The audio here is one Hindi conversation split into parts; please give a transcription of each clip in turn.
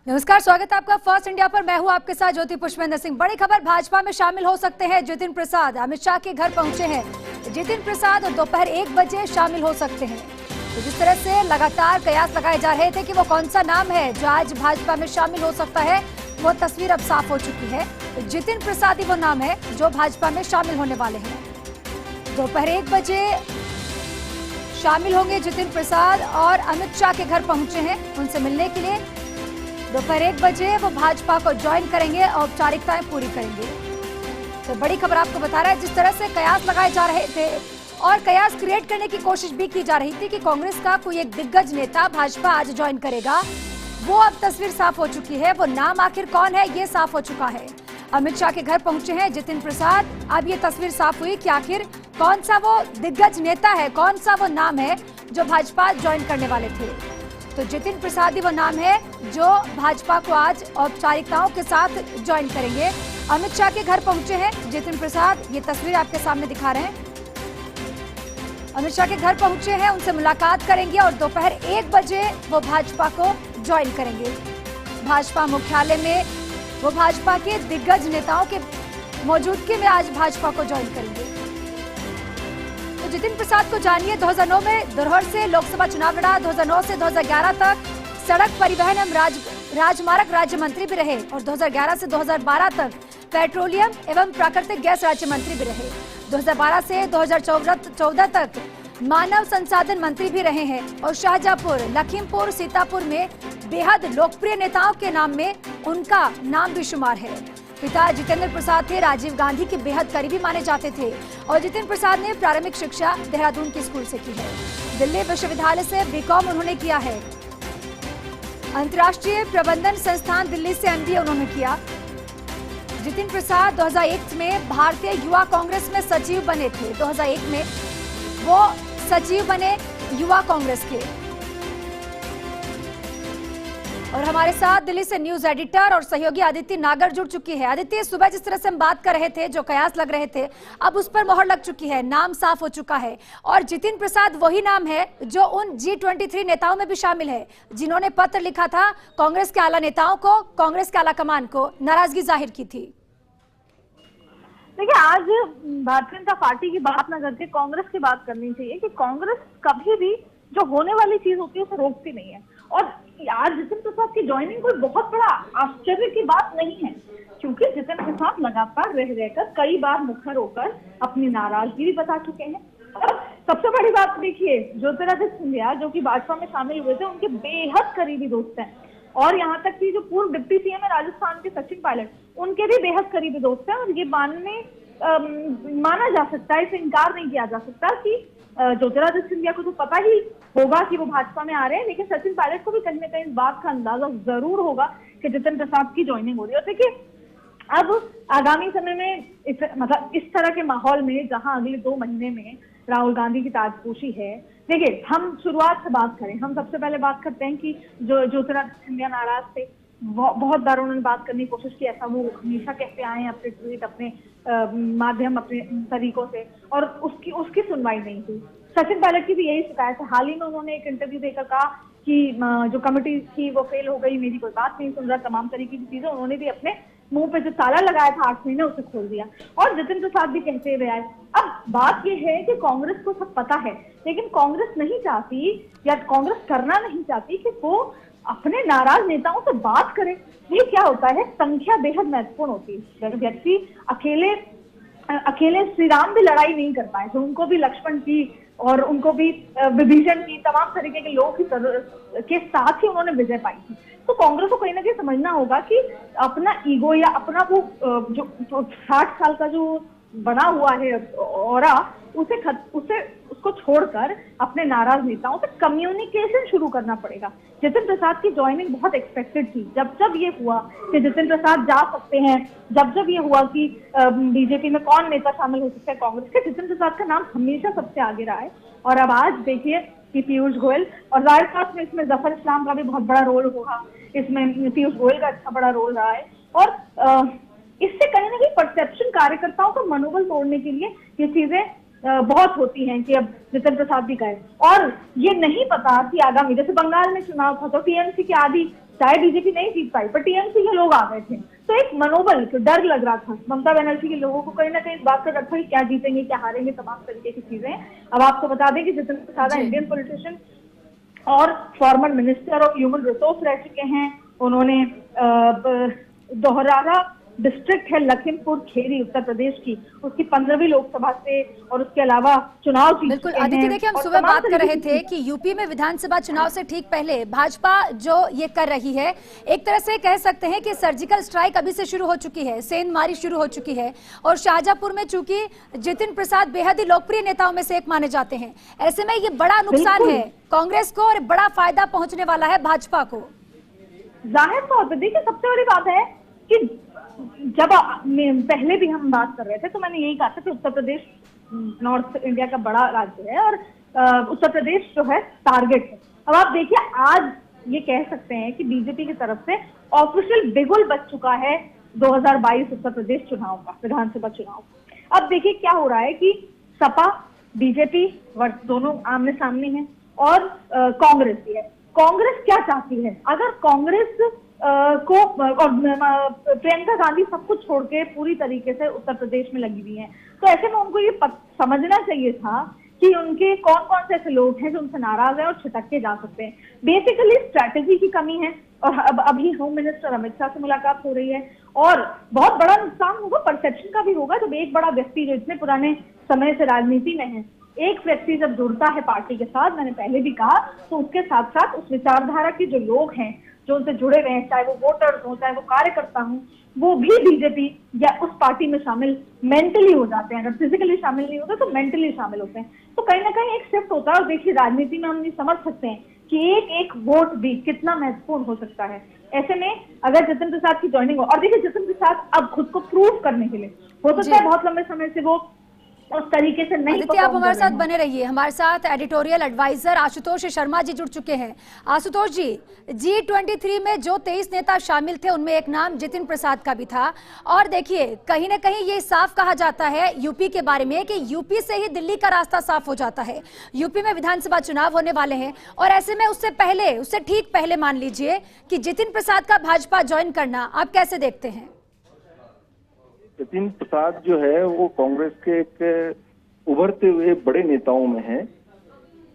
नमस्कार, स्वागत है आपका फर्स्ट इंडिया पर। मैं हूं आपके साथ ज्योति पुष्पेंद्र सिंह। बड़ी खबर, भाजपा में शामिल हो सकते हैं जितिन प्रसाद। अमित शाह के घर पहुंचे हैं जितिन प्रसाद और दोपहर 1 बजे शामिल हो सकते हैं। तो जिस तरह से लगातार कयास लगाए जा रहे थे कि वो कौन सा नाम है जो आज भाजपा में शामिल हो सकता है, वो तस्वीर अब साफ हो चुकी है। तो जितिन प्रसाद ही वो नाम है जो भाजपा में शामिल होने वाले हैं। दोपहर 1 बजे शामिल होंगे जितिन प्रसाद और अमित शाह के घर पहुंचे हैं उनसे मिलने के लिए। दोपहर 1 बजे वो भाजपा को ज्वाइन करेंगे, औपचारिकताएं पूरी करेंगे। तो बड़ी खबर आपको बता रहा है, जिस तरह से कयास लगाए जा रहे थे और कयास क्रिएट करने की कोशिश भी की जा रही थी कि कांग्रेस का कोई एक दिग्गज नेता भाजपा आज ज्वाइन करेगा, वो अब तस्वीर साफ हो चुकी है। वो नाम आखिर कौन है, ये साफ हो चुका है। अमित शाह के घर पहुंचे हैं जितिन प्रसाद। अब ये तस्वीर साफ हुई कि आखिर कौन सा वो दिग्गज नेता है, कौन सा वो नाम है जो भाजपा ज्वाइन करने वाले थे। तो जितिन प्रसाद ही वो नाम है जो भाजपा को आज औपचारिकताओं के साथ ज्वाइन करेंगे। अमित शाह के घर पहुंचे हैं जितिन प्रसाद, ये तस्वीर आपके सामने दिखा रहे हैं। अमित शाह के घर पहुंचे हैं, उनसे मुलाकात करेंगे और दोपहर 1 बजे वो भाजपा को ज्वाइन करेंगे। भाजपा मुख्यालय में वो भाजपा के दिग्गज नेताओं के मौजूदगी में आज भाजपा को ज्वाइन करेंगे। तो जितिन प्रसाद को जानिए, 2009 में धरोहर से लोकसभा चुनाव लड़ा। 2009 से 2011 तक सड़क परिवहन एवं राजमार्ग राज्य मंत्री भी रहे और 2011 से 2012 तक पेट्रोलियम एवं प्राकृतिक गैस राज्य मंत्री भी रहे। 2012 से 2014 तक मानव संसाधन मंत्री भी रहे हैं और शाहजहांपुर, लखीमपुर, सीतापुर में बेहद लोकप्रिय नेताओं के नाम में उनका नाम भी शुमार है। पिता जितेंद्र प्रसाद थे, राजीव गांधी के बेहद करीबी माने जाते थे और जितिन प्रसाद ने प्रारंभिक शिक्षा देहरादून के स्कूल से की है। दिल्ली विश्वविद्यालय से बीकॉम उन्होंने किया है। अंतर्राष्ट्रीय प्रबंधन संस्थान दिल्ली से एमबीए उन्होंने किया। जितिन प्रसाद 2001 में भारतीय युवा कांग्रेस में सचिव बने थे। 2001 में वो सचिव बने युवा कांग्रेस के। और हमारे साथ दिल्ली से न्यूज एडिटर और सहयोगी आदित्य नागर जुड़ चुकी है। आदित्य, सुबह जिस तरह से हम बात कर रहे थे, जो कयास लग रहे थे, अब उस पर मोहर लग चुकी है, नाम साफ हो चुका है और जितिन प्रसाद वही नाम है जो उन G23 नेताओं में भी शामिल है जिन्होंने पत्र लिखा था कांग्रेस के आला नेताओं को, कांग्रेस के आला कमान को नाराजगी जाहिर की थी। देखिए, आज भारतीय जनता पार्टी की बात न करके कांग्रेस की बात करनी चाहिए कि कांग्रेस कभी भी जो होने वाली चीज होती है उसे रोकती नहीं है। और आज जितिन प्रसाद की ज्वाइनिंग कोई बहुत बड़ा आश्चर्य की बात नहीं है, क्योंकि जितिन प्रसाद लगातार रह रहकर कई बार मुखर होकर अपनी नाराजगी भी बता चुके हैं। और सबसे बड़ी बात देखिए, ज्योतिरादित्य सिंधिया जो कि भाजपा में शामिल हुए थे, उनके बेहद करीबी दोस्त हैं। और यहाँ तक कि जो पूर्व डिप्टी सीएम है राजस्थान के सचिन पायलट, उनके भी बेहद करीबी दोस्त हैं। और ये माना जा सकता है, इसे इनकार नहीं किया जा सकता कि ज्योतिरादित्य सिंधिया को तो पता ही होगा कि वो भाजपा में आ रहे हैं, लेकिन सचिन पायलट को भी कहीं ना कहीं इस बात का अंदाजा जरूर होगा कि जितिन प्रसाद की ज्वाइनिंग हो रही है। देखिए, अब आगामी समय में इस तरह के माहौल में जहां अगले 2 महीने में राहुल गांधी की ताजपोशी है, देखिए हम शुरुआत से बात करें, हम सबसे पहले बात करते हैं कि जो ज्योतिरादित्य सिंधिया नाराज थे, बहुत बार उन्होंने बात करने की कोशिश की, ऐसा वो हमेशा कहते आए अपने ट्वीट, अपने माध्यम, अपने तरीकों से, और उसकी सुनवाई नहीं हुई। सचिन पायलट की भी यही शिकायत है। हाल ही में उन्होंने एक इंटरव्यू देकर कहा कि जो कमेटी थी वो फेल हो गई, मेरी कोई बात नहीं सुन रहा, तमाम तरीके की चीजें उन्होंने भी अपने मुंह पे जो ताला लगाया था 8 महीने, उसे खोल दिया। और जितिन प्रसाद भी कहते हुए आए। अब बात यह है कि कांग्रेस को सब पता है, लेकिन कांग्रेस नहीं चाहती या कांग्रेस करना नहीं चाहती कि वो अपने नाराज नेताओं से बात करें। ये क्या होता है, संख्या बेहद महत्वपूर्ण होती है। व्यक्ति अकेले श्री राम भी लड़ाई नहीं कर पाए, तो उनको भी लक्ष्मण की और उनको भी विभीषण की, तमाम तरीके के लोग के साथ ही उन्होंने विजय पाई थी। तो कांग्रेस को कहीं ना कहीं समझना होगा कि अपना ईगो या अपना वो जो 60 साल का जो बना हुआ है ऑरा, उसको छोड़कर अपने नाराज नेताओं से कम्युनिकेशन शुरू करना पड़ेगा। जितिन प्रसाद की ज्वाइनिंग बहुत एक्सपेक्टेड थी। जब ये हुआ कि जितिन प्रसाद जा सकते हैं, जब ये हुआ कि बीजेपी में कौन नेता शामिल हो सकता है कांग्रेस के, जितिन प्रसाद का नाम हमेशा सबसे आगे रहा है। और अब आज देखिए कि पीयूष गोयल, और जाहिर साथ में इसमें जफर इस्लाम का भी बहुत बड़ा रोल होगा, इसमें पीयूष गोयल का अच्छा बड़ा रोल रहा है। और इससे कहीं ना कहीं परसेप्शन, कार्यकर्ताओं का मनोबल तोड़ने के लिए ये चीजें बहुत होती हैं कि अब जितिन प्रसाद भी गए। और ये नहीं पता कि आगामी, जैसे बंगाल में चुनाव था तो टीएमसी की आधी चाहे बीजेपी नहीं जीत पाई पर टीएमसी के लोग आ गए थे, तो एक मनोबल, तो डर लग रहा था ममता बनर्जी के लोगों को, कहीं ना कहीं इस बात का डर था कि क्या जीतेंगे क्या हारेंगे, तमाम तरीके की चीजें। अब आपको बता दें कि जितेंद्र प्रसाद इंडियन पॉलिटिशियन और former minister of human resource रह चुके हैं। उन्होंने दोहरारा डिस्ट्रिक्ट है लखीमपुर खेरी उत्तर प्रदेश की, उसकी 15वीं लोकसभा से, और उसके अलावा चुनाव जीत बिल्कुल चुके हैं। अदिति, देखिए हम सुबह बात कर रहे थे कि यूपी में विधानसभा चुनाव से ठीक पहले भाजपा जो ये कर रही है, एक तरह से कह सकते हैं कि सर्जिकल स्ट्राइक अभी से शुरू हो चुकी है, सेंधमारी शुरू हो चुकी है। और शाहजहांपुर में चूंकि जितिन प्रसाद बेहद ही लोकप्रिय नेताओं में से एक माने जाते हैं, ऐसे में ये बड़ा नुकसान है कांग्रेस को और बड़ा फायदा पहुंचने वाला है भाजपा को। जाहिर तौर पर देखिए, सबसे बड़ी बात है कि जब पहले भी हम बात कर रहे थे तो मैंने यही कहा था कि उत्तर प्रदेश नॉर्थ इंडिया का बड़ा राज्य है और उत्तर प्रदेश जो है टारगेट है। अब आप देखिए, आज ये कह सकते हैं कि बीजेपी की तरफ से ऑफिशियल बिगुल बच चुका है 2022 उत्तर प्रदेश चुनाव का, विधानसभा चुनाव। अब देखिए क्या हो रहा है कि सपा बीजेपी दोनों आमने सामने हैं और कांग्रेस भी है। कांग्रेस क्या चाहती है? अगर कांग्रेस को और प्रियंका गांधी सब कुछ छोड़ के पूरी तरीके से उत्तर प्रदेश में लगी हुई हैं, तो ऐसे में उनको ये समझना चाहिए था कि उनके कौन कौन से ऐसे लोग हैं जो उनसे नाराज हैं और छिटक के जा सकते हैं। बेसिकली स्ट्रैटेजी की कमी है। और अब अभी होम मिनिस्टर अमित शाह से मुलाकात हो रही है और बहुत बड़ा नुकसान होगा, परसेप्शन का भी होगा। जब एक बड़ा व्यक्ति जो इतने पुराने समय से राजनीति में है, एक व्यक्ति जब जुड़ता है पार्टी के साथ, मैंने पहले भी कहा, तो उसके साथ साथ उस विचारधारा के जो लोग हैं जो उनसे जुड़े हुए हैं, चाहे वो वोटर्स हो चाहे वो कार्यकर्ता हो, वो भी बीजेपी या उस पार्टी में शामिल मेंटली हो जाते हैं। अगर फिजिकली शामिल नहीं होते तो मेंटली शामिल होते हैं। तो कहीं ना कहीं एक शिफ्ट होता है। और देखिए, राजनीति में हम ये समझ सकते हैं कि एक एक वोट भी कितना महत्वपूर्ण हो सकता है। ऐसे में अगर जितिन प्रसाद की ज्वाइनिंग हो, और देखिए जितिन प्रसाद अब खुद को प्रूव करने के लिए, हो सकता है बहुत लंबे समय से वो उस तरीके से नहीं। आदित्य, आप हमारे साथ बने रहिए। हमारे साथ एडिटोरियल एडवाइजर आशुतोष शर्मा जी जुड़ चुके हैं। आशुतोष जी, G23 में जो 23 नेता शामिल थे उनमें एक नाम जितिन प्रसाद का भी था। और देखिए, कहीं ना कहीं ये साफ कहा जाता है यूपी के बारे में कि यूपी से ही दिल्ली का रास्ता साफ हो जाता है। यूपी में विधानसभा चुनाव होने वाले हैं और ऐसे में उससे ठीक पहले मान लीजिए कि जितिन प्रसाद का भाजपा ज्वाइन करना आप कैसे देखते हैं? जितिन प्रसाद जो है वो कांग्रेस के एक उभरते हुए बड़े नेताओं में है।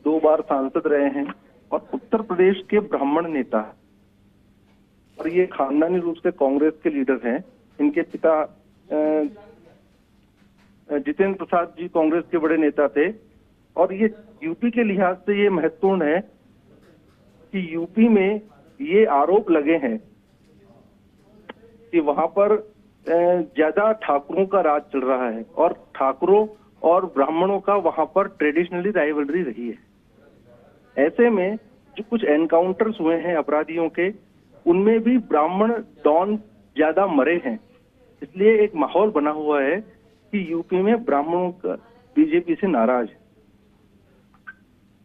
2 बार सांसद रहे हैं और उत्तर प्रदेश के ब्राह्मण नेता, और ये खानदानी रूप से कांग्रेस के लीडर हैं। इनके पिता जितेंद्र प्रसाद जी कांग्रेस के बड़े नेता थे। और ये यूपी के लिहाज से ये महत्वपूर्ण है कि यूपी में ये आरोप लगे हैं कि वहां पर ज्यादा ठाकुरों का राज चल रहा है और ठाकुरों और ब्राह्मणों का वहां पर ट्रेडिशनली राइवलरी रही है। ऐसे में जो कुछ एनकाउंटर्स हुए हैं अपराधियों के, उनमें भी ब्राह्मण डॉन ज्यादा मरे हैं। इसलिए एक माहौल बना हुआ है कि यूपी में ब्राह्मणों का बीजेपी से नाराज है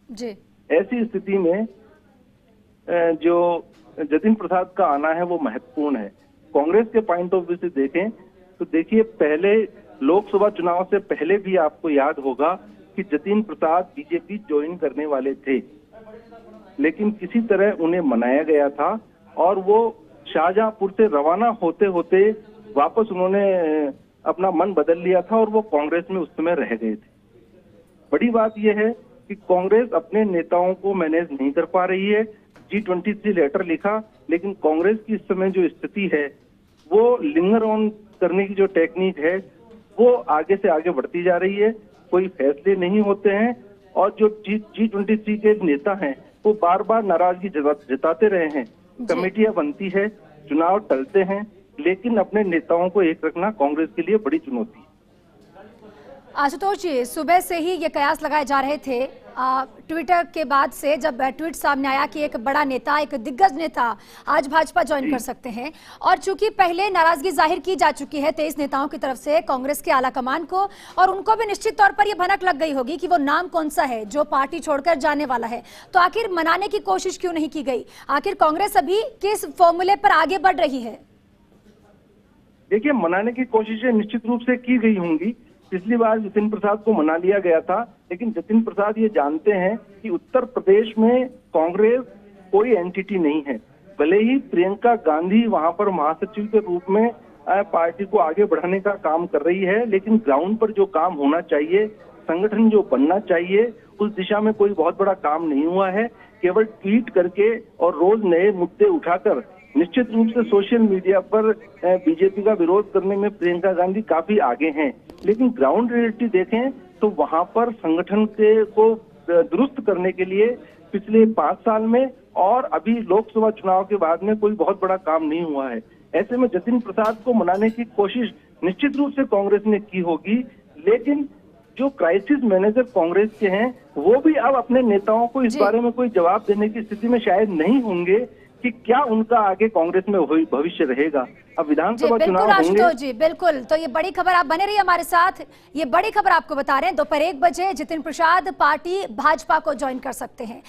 जी। ऐसी स्थिति में जो जतिन प्रसाद का आना है वो महत्वपूर्ण है। कांग्रेस के पॉइंट ऑफ व्यू से देखें तो देखिए, पहले लोकसभा चुनाव से पहले भी आपको याद होगा कि जतिन प्रसाद बीजेपी ज्वाइन करने वाले थे, लेकिन किसी तरह उन्हें मनाया गया था और वो शाहजहांपुर से रवाना होते होते वापस उन्होंने अपना मन बदल लिया था और वो कांग्रेस में उस समय रह गए थे। बड़ी बात यह है कि कांग्रेस अपने नेताओं को मैनेज नहीं कर पा रही है। G23 लेटर लिखा, लेकिन कांग्रेस की इस समय जो स्थिति है वो लिंगर ऑन करने की जो टेक्निक है वो आगे से आगे बढ़ती जा रही है। कोई फैसले नहीं होते हैं और जो G23 के नेता हैं वो बार बार नाराजगी जताते रहे हैं। कमेटियां बनती है, चुनाव टलते हैं, लेकिन अपने नेताओं को एक रखना कांग्रेस के लिए बड़ी चुनौती है। आशुतोष जी, सुबह से ही ये कयास लगाए जा रहे थे ट्विटर के बाद से, जब ट्वीट सामने आया कि एक बड़ा नेता, एक दिग्गज नेता आज भाजपा ज्वाइन कर सकते हैं। और चूंकि पहले नाराजगी जाहिर की जा चुकी है 23 नेताओं की तरफ से कांग्रेस के आला कमान को, और उनको भी निश्चित तौर पर यह भनक लग गई होगी कि वो नाम कौन सा है जो पार्टी छोड़कर जाने वाला है। तो आखिर मनाने की कोशिश क्यों नहीं की गई? आखिर कांग्रेस अभी किस फॉर्मूले पर आगे बढ़ रही है? देखिए, मनाने की कोशिशें निश्चित रूप से की गई होंगी। पिछली बार जितिन प्रसाद को मना लिया गया था, लेकिन जितिन प्रसाद ये जानते हैं कि उत्तर प्रदेश में कांग्रेस कोई एंटिटी नहीं है। भले ही प्रियंका गांधी वहां पर महासचिव के रूप में पार्टी को आगे बढ़ाने का काम कर रही है, लेकिन ग्राउंड पर जो काम होना चाहिए, संगठन जो बनना चाहिए, उस दिशा में कोई बहुत बड़ा काम नहीं हुआ है। केवल ट्वीट करके और रोज नए मुद्दे उठाकर निश्चित रूप से सोशल मीडिया पर बीजेपी का विरोध करने में प्रियंका गांधी काफी आगे हैं, लेकिन ग्राउंड रियलिटी देखें तो वहां पर संगठन को दुरुस्त करने के लिए पिछले 5 साल में और अभी लोकसभा चुनाव के बाद में कोई बहुत बड़ा काम नहीं हुआ है। ऐसे में जतिन प्रसाद को मनाने की कोशिश निश्चित रूप से कांग्रेस ने की होगी, लेकिन जो क्राइसिस मैनेजर कांग्रेस के हैं वो भी अब अपने नेताओं को इस बारे में कोई जवाब देने की स्थिति में शायद नहीं होंगे कि क्या उनका आगे कांग्रेस में भविष्य रहेगा। अब विधानसभा चुनाव होंगे। जी बिल्कुल, तो ये बड़ी खबर, आप बने रहिए हमारे साथ। ये बड़ी खबर आपको बता रहे हैं, दोपहर 1 बजे जतिन प्रसाद पार्टी भाजपा को ज्वाइन कर सकते हैं।